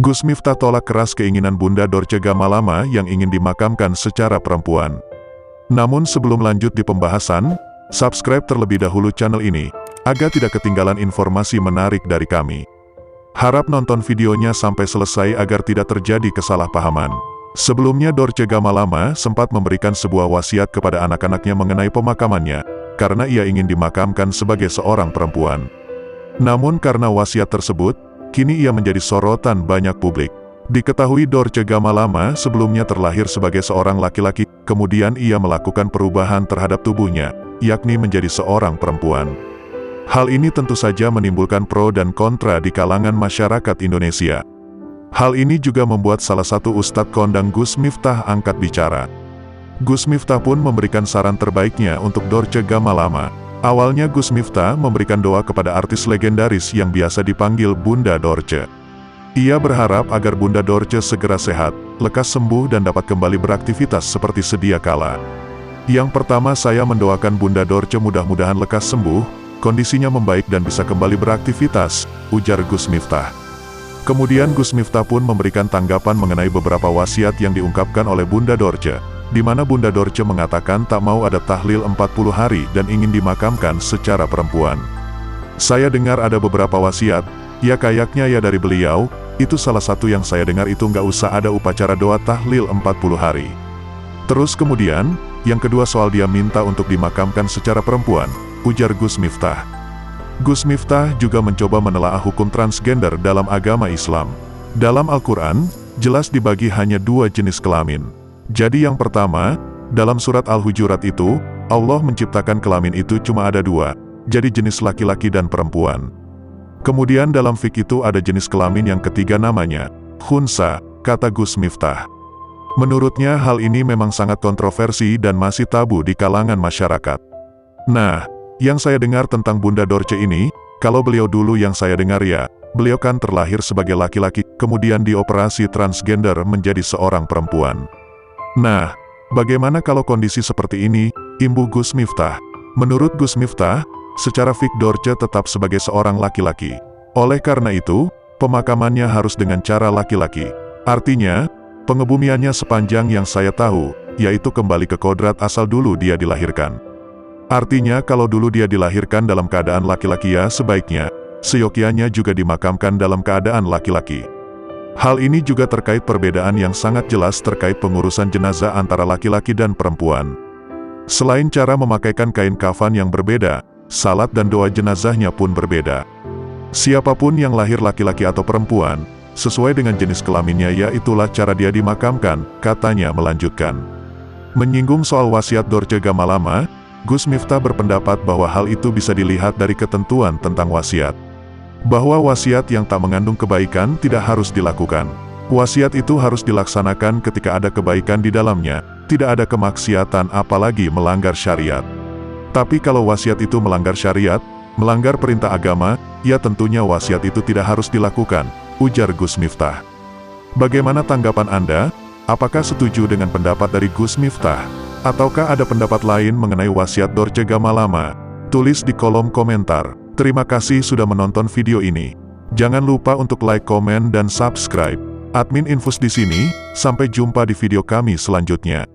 Gus Miftah tolak keras keinginan Bunda Dorce Gamalama yang ingin dimakamkan secara perempuan. Namun sebelum lanjut di pembahasan, subscribe terlebih dahulu channel ini, agar tidak ketinggalan informasi menarik dari kami. Harap nonton videonya sampai selesai agar tidak terjadi kesalahpahaman. Sebelumnya Dorce Gamalama sempat memberikan sebuah wasiat kepada anak-anaknya mengenai pemakamannya, karena ia ingin dimakamkan sebagai seorang perempuan. Namun karena wasiat tersebut, kini ia menjadi sorotan banyak publik. Diketahui Dorce Gamalama sebelumnya terlahir sebagai seorang laki-laki, kemudian ia melakukan perubahan terhadap tubuhnya, yakni menjadi seorang perempuan. Hal ini tentu saja menimbulkan pro dan kontra di kalangan masyarakat Indonesia. Hal ini juga membuat salah satu ustadz kondang Gus Miftah angkat bicara. Gus Miftah pun memberikan saran terbaiknya untuk Dorce Gamalama. Awalnya Gus Miftah memberikan doa kepada artis legendaris yang biasa dipanggil Bunda Dorce. Ia berharap agar Bunda Dorce segera sehat, lekas sembuh dan dapat kembali beraktivitas seperti sedia kala. Yang pertama, saya mendoakan Bunda Dorce mudah-mudahan lekas sembuh, kondisinya membaik dan bisa kembali beraktivitas, ujar Gus Miftah. Kemudian Gus Miftah pun memberikan tanggapan mengenai beberapa wasiat yang diungkapkan oleh Bunda Dorce, di mana Bunda Dorce mengatakan tak mau ada tahlil 40 hari dan ingin dimakamkan secara perempuan. Saya dengar ada beberapa wasiat, ya kayaknya ya dari beliau, itu salah satu yang saya dengar itu nggak usah ada upacara doa tahlil 40 hari. Terus kemudian, yang kedua soal dia minta untuk dimakamkan secara perempuan, ujar Gus Miftah. Gus Miftah juga mencoba menelaah hukum transgender dalam agama Islam. Dalam Al-Quran, jelas dibagi hanya dua jenis kelamin. Jadi yang pertama, dalam surat Al-Hujurat itu, Allah menciptakan kelamin itu cuma ada dua, jadi jenis laki-laki dan perempuan. Kemudian dalam fiqh itu ada jenis kelamin yang ketiga namanya khunsa, kata Gus Miftah. Menurutnya hal ini memang sangat kontroversi dan masih tabu di kalangan masyarakat. Nah, yang saya dengar tentang Bunda Dorce ini, kalau beliau dulu yang saya dengar ya, beliau kan terlahir sebagai laki-laki, kemudian dioperasi transgender menjadi seorang perempuan. Nah, bagaimana kalau kondisi seperti ini, imbu Gus Miftah? Menurut Gus Miftah, secara fiqh Dorce tetap sebagai seorang laki-laki. Oleh karena itu, pemakamannya harus dengan cara laki-laki. Artinya, pengebumiannya sepanjang yang saya tahu, yaitu kembali ke kodrat asal dulu dia dilahirkan. Artinya kalau dulu dia dilahirkan dalam keadaan laki-laki ya sebaiknya, seyogyanya juga dimakamkan dalam keadaan laki-laki. Hal ini juga terkait perbedaan yang sangat jelas terkait pengurusan jenazah antara laki-laki dan perempuan. Selain cara memakaikan kain kafan yang berbeda, salat dan doa jenazahnya pun berbeda. Siapapun yang lahir laki-laki atau perempuan, sesuai dengan jenis kelaminnya ya itulah cara dia dimakamkan, katanya melanjutkan. Menyinggung soal wasiat Dorce Gamalama, Gus Miftah berpendapat bahwa hal itu bisa dilihat dari ketentuan tentang wasiat. Bahwa wasiat yang tak mengandung kebaikan tidak harus dilakukan. Wasiat itu harus dilaksanakan ketika ada kebaikan di dalamnya, tidak ada kemaksiatan apalagi melanggar syariat. Tapi kalau wasiat itu melanggar syariat, melanggar perintah agama, ya tentunya wasiat itu tidak harus dilakukan, ujar Gus Miftah. Bagaimana tanggapan Anda? Apakah setuju dengan pendapat dari Gus Miftah? Ataukah ada pendapat lain mengenai wasiat Dorce Gamalama? Tulis di kolom komentar. Terima kasih sudah menonton video ini. Jangan lupa untuk like, komen, dan subscribe. Admin Infus di sini, sampai jumpa di video kami selanjutnya.